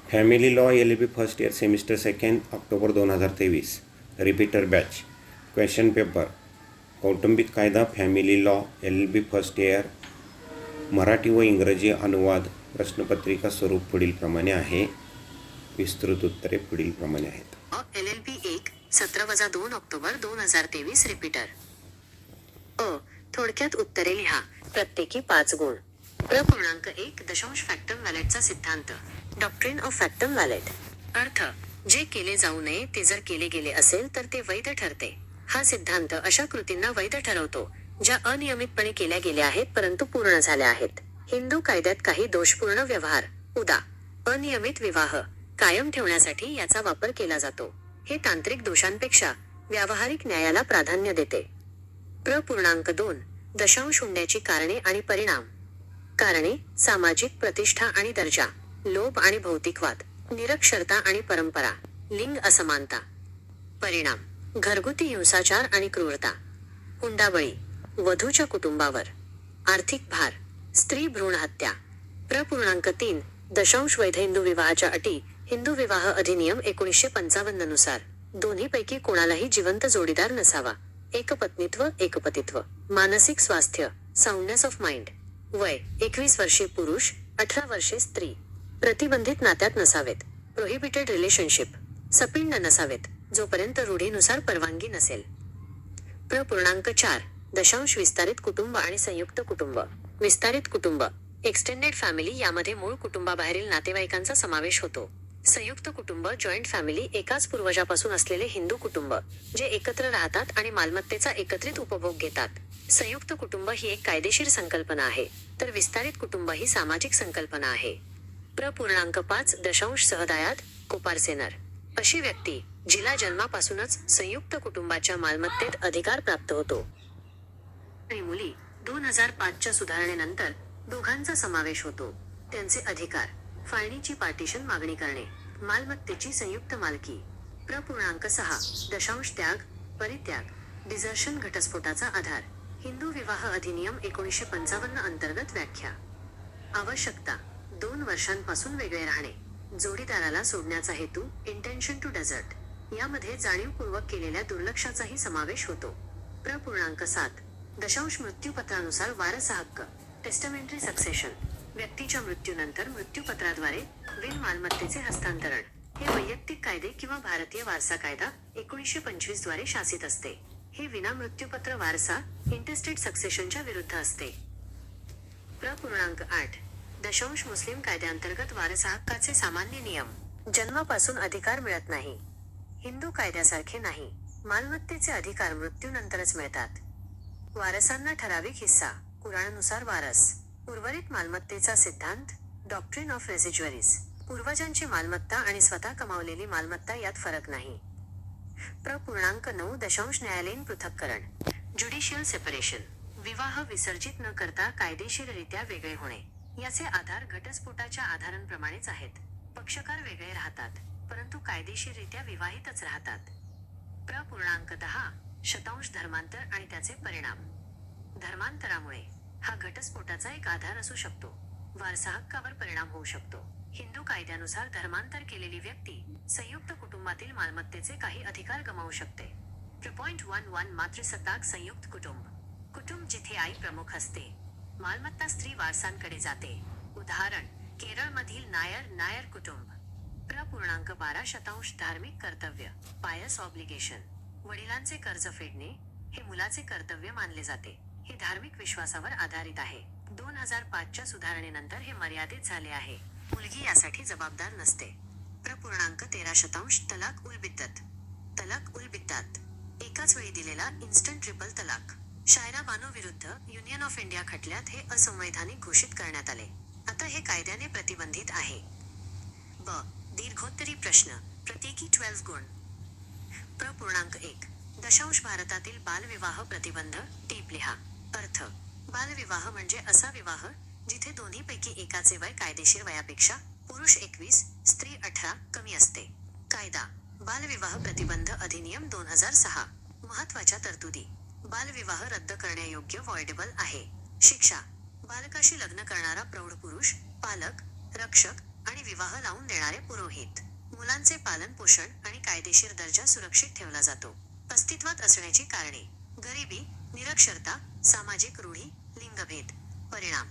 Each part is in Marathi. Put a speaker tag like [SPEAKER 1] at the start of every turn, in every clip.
[SPEAKER 1] Family law LLB first year semester second October 2023 repeater batch. Question paper कौटुंबिक कायदा family law LLB first year Marathi व इंग्रजी अनुवाद प्रश्नपत्रिका स्वरूप पुढीलप्रमाणे आहे. विस्तृत उत्तरे पुढीलप्रमाणे आहेत.
[SPEAKER 2] LLB 1 17-2 October 2023 repeater. थोडक्यात उत्तरे लिहा. प्रत्येकी 5 गुण. पूर्णांक 1 दशांश फॅक्टम व्हॅलेटचा सिद्धांत. Doctrine of factum valet. अर्थ: जे केले जाऊ नये ते जर केले गेले असेल तर ते वैध ठरते. हा सिद्धांत अशा कृतींना वैध ठरवतो ज्या अनियमितपणे केल्या गेल्या आहेत परंतु पूर्ण झाल्या आहेत. हिंदू कायद्यात काही दोषपूर्ण व्यवहार उदा. अनियमित विवाह कायम ठेवण्यासाठी याचा वापर केला जातो. हे तांत्रिक दोषांपेक्षा व्यावहारिक न्यायाला प्राधान्य देते. पूर्णांक 2 दशांश हुंड्याची कारणे आणि परिणाम. कारणे: सामाजिक प्रतिष्ठा आणि दर्जा, लोभ आणि भौतिकवाद, निरक्षरता आणि परंपरा, लिंग असमानता. परिणाम: घरगुती हिंसाचार आणि क्रूरता, हुंडाबळी, वधूच्या कुटुंबावर, आर्थिक भार, स्त्री भ्रूण हत्या. पूर्णांक 3 दशांश वैध हिंदू विवाहाच्या अटी. हिंदू विवाह अधिनियम 1955 नुसार दोन्हीपैकी कोणालाही जिवंत जोडीदार नसावा. एकपत्नीत्व, एकपतित्व. मानसिक स्वास्थ्य, साऊंडनेस ऑफ माइंड. वय: 21 वर्षे पुरुष, 18 वर्षे स्त्री. प्रतिबंधित नात्यात नसावेत. Prohibited relationship. सपिंड नसावेत जोपर्यंत रूढीनुसार परवानगी नसेल. पूर्णांक 4 दशांश विस्तारित कुटुंब आणि संयुक्त कुटुंब. विस्तारित कुटुंब एक्सटेंडेड फॅमिली यामध्ये मूळ कुटुंबाबाहेरील नातेवाईकांचा समावेश होतो. संयुक्त कुटुंब जॉईंट फॅमिली एकाच पूर्वजापासून असलेले हिंदू कुटुंब जे एकत्र राहतात आणि मालमत्तेचा एकत्रित उपभोग घेतात. संयुक्त कुटुंब ही एक कायदेशीर संकल्पना आहे तर विस्तारित कुटुंब ही सामाजिक संकल्पना आहे. पूर्णांक 5 दशांश सहदायाद कोपारसेनर. अशी व्यक्ती जिला जन्मापासूनच संयुक्त कुटुंबाच्या मालमत्तेत अधिकार प्राप्त होतो. आणि मुली 2005च्या सुधारणेनंतर दोघांचा समावेश होतो. त्यांचे अधिकार: फाळणीची पार्टिशन मागणी करणे, मालमत्तेची संयुक्त मालकी. पूर्णांक 6 दशांश त्याग, परित्याग, डिझर्शन घटस्फोटाचा आधार. हिंदू विवाह अधिनियम 1955 अंतर्गत व्याख्या. आवश्यकता: 2 वर्षांपासून वेगळे राहणे. जोडीदाराला सोडण्याचा हेतू: इंटेन्शन टू डेझर्ट. यामध्ये जाणीवपूर्वक केलेल्या दुर्लक्षाचाही समावेश होतो. पूर्णांक 7 दशांश मृत्यूपत्रानुसार वारसा हक्क. टेस्टमेंटरी सक्सेशन. व्यक्तीच्या मृत्यूनंतर मृत्यूपत्राद्वारे बिन मालमत्तेचे हस्तांतरण. हे वैयक्तिक कायदे किंवा भारतीय वारसा कायदा 1925 द्वारे शासित असते. हे विना मृत्यूपत्र वारसा इंटेस्टेट सक्सेशनच्या विरुद्ध असते. पूर्णांक 8 दशांश मुस्लिम कायद्याअंतर्गत वारसा हक्काचे सामान्य नियम. जन्मापासून अधिकार मिळत नाही. हिंदू कायद्यासारखे नाही. मालमत्तेचे अधिकार मृत्यूनंतरच मिळतात. वारसांना ठराविक हिस्सा. कुराणनुसार वारस. उर्वरित मालमत्तेचा सिद्धांत. Doctrine of रेसिज्युअरीज. पूर्वजांची मालमत्ता आणि स्वतः कमावलेली मालमत्ता यात फरक नाही. पूर्णांक 9 दशांश न्यायालयीन पृथक्करण. Judicial separation. विवाह विसर्जित न करता कायदेशीररित्या वेगळे होणे. याचे आधार घटस्फोटाच्या आधारांप्रमाणेच आहेत. पक्षकार वेगळे राहतात परंतु कायदेशीररित्या विवाहितच राहतात. पूर्णांक 10 शतांश धर्मांतर आणि त्याचे परिणाम. धर्मांतरामुळे हा घटस्फोटाचा एक आधार असू शकतो. वारसा हक्कावर परिणाम होऊ शकतो. हिंदू कायद्यानुसार धर्मांतर केलेली व्यक्ती संयुक्त कुटुंबातील मालमत्तेचे काही अधिकार गमावू शकते. 11 मातृसत्ताक संयुक्त कुटुंब. कुटुंब जिथे आई प्रमुख असते. मालमत्ता स्त्री वारसांकडे जाते. उदाहरण: केरळमधील नायर कुटुंब. पूर्णांक 12 शतांश धार्मिक कर्तव्य. पायस ऑब्लिगेशन. वडिलांचे कर्ज फेडणे हे मुलाचे कर्तव्य मानले जाते. हे धार्मिक विश्वासावर आधारित आहे. 2005च्या सुधारणेनंतर हे मर्यादित झाले आहे. मुलगी यासाठी जबाबदार नसते. पूर्णांक 13 शतांश तलाक उल बिद्दत. तलाक उल बिद्दात एकाच वेळी दिलेला इन्स्टंट ट्रिपल तलाक. शायरा बानो विरुद्ध युनियन ऑफ इंडिया खटल्यात हे असंवैधानिक घोषित करण्यात आले. आता हे कायद्याने प्रतिबंधित आहे. दीर्घोत्तरी प्रश्न. प्रत्येकी 12 गुण. पूर्णांक 1 दशांश भारतातील बालविवाह प्रतिबंध. टीप लिहा. अर्थ: बालविवाह म्हणजे असा विवाह जिथे दोन्हीपैकी एकाचे वय कायदेशीर वयापेक्षा पुरुष 21, स्त्री 18 कमी असते. कायदा: बालविवाह प्रतिबंध अधिनियम 2006. महत्त्वाच्या तरतुदी: बालविवाह रद्द करण्यायोग्य व्हॉइडेबल आहे. शिक्षा: बालकाशी लग्न करणारा प्रौढ पुरुष, पालक, रक्षक आणि विवाह लावून देणारे पुरोहित. मुलांचे पालन पोषण आणि कायदेशीर दर्जा सुरक्षित ठेवला जातो. अस्तित्वात असण्याची कारणे: गरिबी, निरक्षरता, सामाजिक रूढी, लिंगभेद. परिणाम: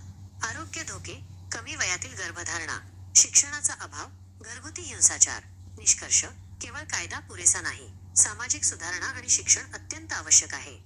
[SPEAKER 2] आरोग्य धोके, कमी वयातील गर्भधारणा, शिक्षणाचा अभाव, घरगुती हिंसाचार. निष्कर्ष: केवळ कायदा पुरेसा नाही, सामाजिक सुधारणा आणि शिक्षण अत्यंत आवश्यक आहे.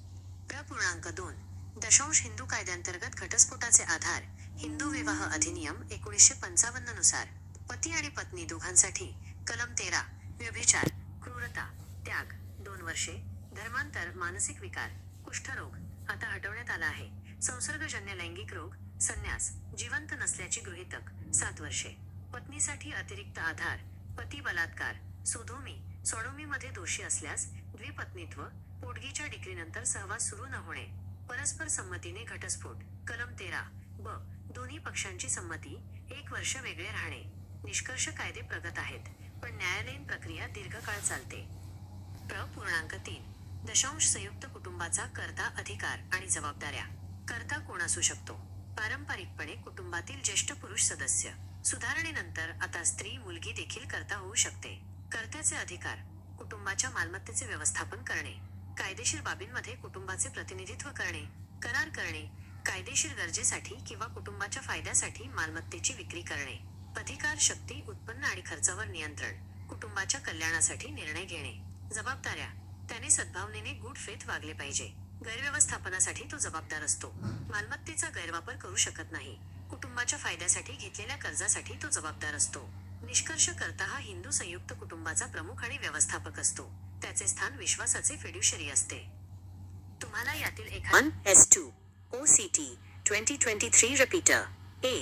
[SPEAKER 2] .2 हिंदू कायद्यांतर्गत घटस्फोटाचे आधार: हिंदू विवाह अधिनियम 1955 नुसार पती आणि पत्नी दोघांसाठी कलम 13, व्यभिचार, क्रूरता, त्याग 2 वर्षे, धर्मांतर, मानसिक विकार, कुष्ठरोग आता हटवण्यात आला आहे, संसर्गजन्य लैंगिक रोग, संन्यास, जिवंत नसल्याची गृहीतक 7 वर्षे. पत्नीसाठी अतिरिक्त आधार: पती बलात्कार, सोडोमीमध्ये दोषी असल्यास द्विपत्नीत्व, पोटगीच्या डिक्रीनंतर सहवास सुरू न होणे, परस्पर संमतीने घटस्फोट, कलम 13 ब, दोन्ही पक्षांची संमती, 1 वर्ष वेगळे राहणे. निष्कर्ष: कायदे प्रगत आहेत, पण न्यायालयीन प्रक्रिया दीर्घकाळ चालते. .3 संयुक्त कुटुंबाचा कर्ता, अधिकार आणि जबाबदाऱ्या. कर्ता कोण असू शकतो? पारंपरिकपणे कुटुंबातील ज्येष्ठ पुरुष सदस्य. सुधारणेनंतर आता स्त्री, मुलगी देखील कर्ता होऊ शकते. कर्त्याचे अधिकार: कुटुंबाच्या मालमत्तेचे व्यवस्थापन करणे, कायदेशीर बाबींमध्ये कुटुंबाचे प्रतिनिधित्व करणे, करार करणे, कायदेशीर गरजेसाठी किंवा कुटुंबाच्या फायद्यासाठी मालमत्तेची विक्री करणे. अधिकार: शक्ती, उत्पन्न आणि खर्चावर नियंत्रण, कुटुंबाच्या कल्याणासाठी निर्णय घेणे. जबाबदाऱ्या: त्याने सद्भावनेने गुड फेथ वागले पाहिजे. गैरव्यवस्थापनासाठी तो जबाबदार असतो. मालमत्तेचा गैरवापर करू शकत नाही. कुटुंबाच्या फायद्यासाठी घेतलेल्या कर्जासाठी तो जबाबदार असतो. निष्कर्ष: कर्ता हा हिंदू संयुक्त कुटुंबाचा प्रमुख आणि व्यवस्थापक असतो. त्याचे स्थान विश्वासाचे फिड्युशरी असते. तुम्हाला यातील एखादा S2 OCT 2023 repeater. A.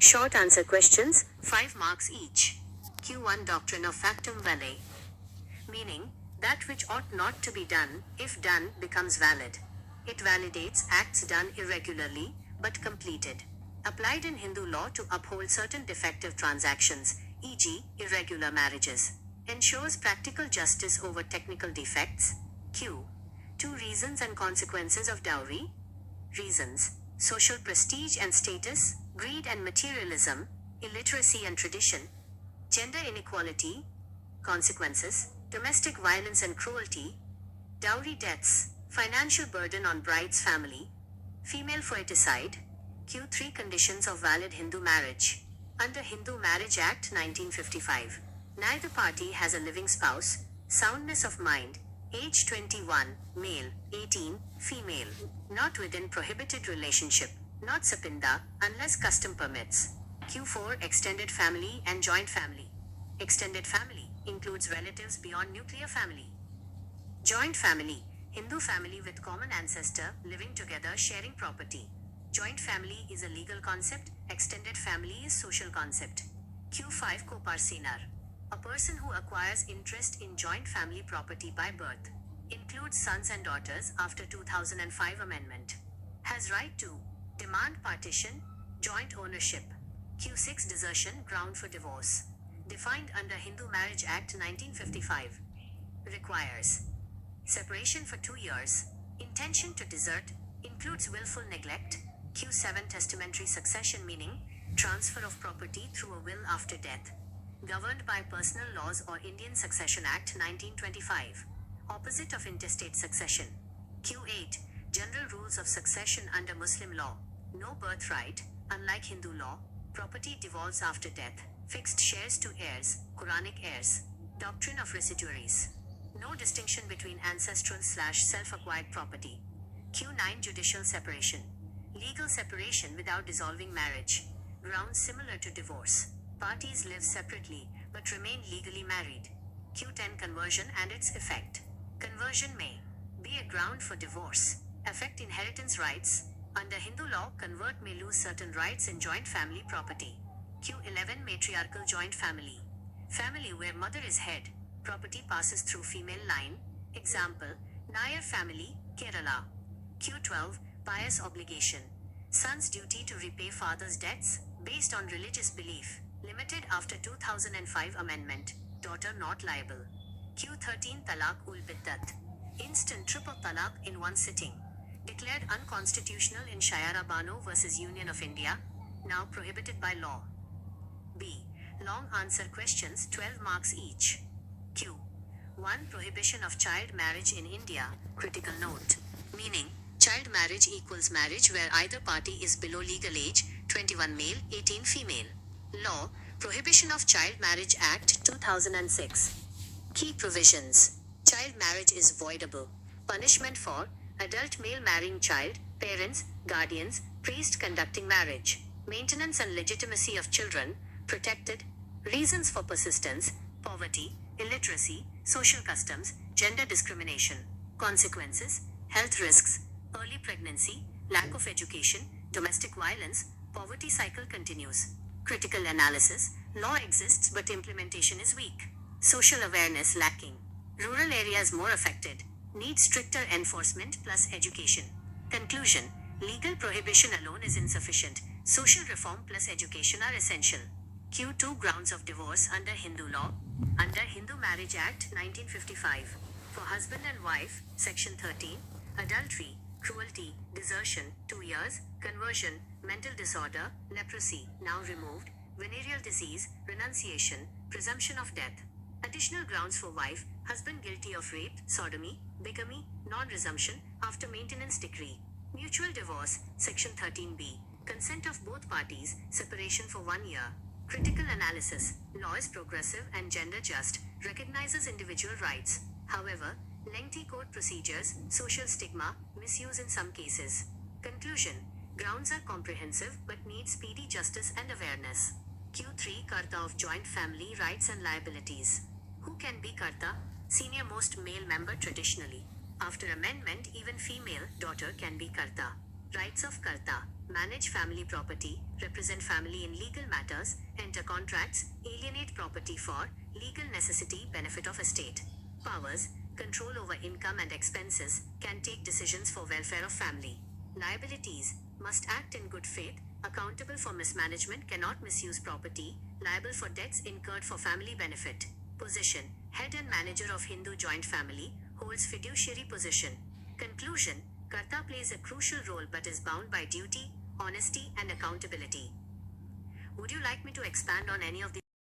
[SPEAKER 2] Short answer questions, 5 marks each. Q1 Doctrine of Factum Vale. Meaning: that which ought not to be done, if done, becomes valid. It validates acts done irregularly, but completed. Applied in Hindu law to uphold certain defective transactions, e.g., irregular marriages. Ensures practical justice over technical defects. Q. 2 Reasons and consequences of dowry. Reasons: social prestige and status, greed and materialism, illiteracy and tradition, gender inequality. Consequences: domestic violence and cruelty, dowry deaths, financial burden on bride's family, female foeticide. Q3 Conditions of valid Hindu marriage. Under Hindu Marriage Act 1955, neither party has a living spouse, soundness of mind, age 21, male, 18, female, not within prohibited relationship, not sapinda, unless custom permits. Q4 Extended family and joint family. Extended family includes relatives beyond nuclear family. Joint family: Hindu family with common ancestor, living together, sharing property. Joint family is a legal concept, extended family is social concept. Q5 Coparcenar: a person who acquires interest in joint family property by birth. Includes sons and daughters after 2005 amendment. Has right to demand partition, joint ownership. Q6 Desertion, ground for divorce. Defined under Hindu Marriage Act 1955. Requires separation for 2 years. Intention to desert includes willful neglect. Q7 Testamentary succession, meaning transfer of property through a will after death. Governed by personal laws or Indian Succession Act 1925. Opposite of intestate succession. Q8 General rules of succession under Muslim law. No birthright, unlike Hindu law. Property devolves after death. Fixed shares to heirs, Quranic heirs. Doctrine of residuaries. No distinction between ancestral/self-acquired property. Q9 Judicial separation. Legal separation without dissolving marriage. Grounds similar to divorce. Parties live separately, but remain legally married. Q10 Conversion and its effect. Conversion may be a ground for divorce. Affect inheritance rights. Under Hindu law, convert may lose certain rights in joint family property. Q11 Matriarchal joint family. Family where mother is head. Property passes through female line. Example: Nair family, Kerala. Q12 Pious obligation. Son's duty to repay father's debts, based on religious belief, limited after 2005 amendment. Daughter not liable. Q13 Talaq ul Biddat. Instant triple talaq in one sitting. Declared unconstitutional in Shayara Bano vs. Union of India. Now prohibited by law. B. long answer questions 12 marks each. Q. 1. Prohibition of child marriage in India, critical note. Meaning, child marriage equals marriage where either party is below legal age, 21 male, 18 female. Law, Prohibition of Child Marriage Act 2006. Key provisions. Child marriage is voidable. Punishment for adult male marrying child, parents, guardians, priest conducting marriage. Maintenance and legitimacy of children, protected. Reasons for persistence, poverty, illiteracy, social customs, gender discrimination. Consequences, health risks, early pregnancy, lack of education, domestic violence, poverty cycle continues. Critical analysis, law exists but implementation is weak. Social awareness lacking. Rural areas more affected. Need stricter enforcement plus education. Conclusion, legal prohibition alone is insufficient. Social reform plus education are essential. Q2 Grounds of divorce under Hindu law. Under Hindu Marriage Act 1955. For husband and wife, Section 13. Adultery, cruelty, desertion, 2 years, conversion, mental disorder, leprosy, now removed, venereal disease, renunciation, presumption of death. Additional grounds for wife, husband guilty of rape, sodomy, bigamy, non-resumption, after maintenance decree. Mutual divorce, Section 13b. Consent of both parties, separation for 1 year. Critical analysis, law is progressive and gender just, recognizes individual rights. However, lengthy court procedures, social stigma, misuse in some cases. Conclusion, grounds are comprehensive but need speedy justice and awareness. Q3 Karta of joint family rights and liabilities. Who can be Karta? Senior most male member traditionally. After amendment, even female daughter can be Karta. Rights of Karta. Manage family property, represent family in legal matters, enter contracts, alienate property for legal necessity benefit of estate. Powers, control over income and expenses, can take decisions for welfare of family. Liabilities, must act in good faith, accountable for mismanagement, cannot misuse property, liable for debts incurred for family benefit. Position, head and manager of Hindu joint family, holds fiduciary position. Conclusion, Karta plays a crucial role but is bound by duty, honesty and accountability. Would you like me to expand on any of these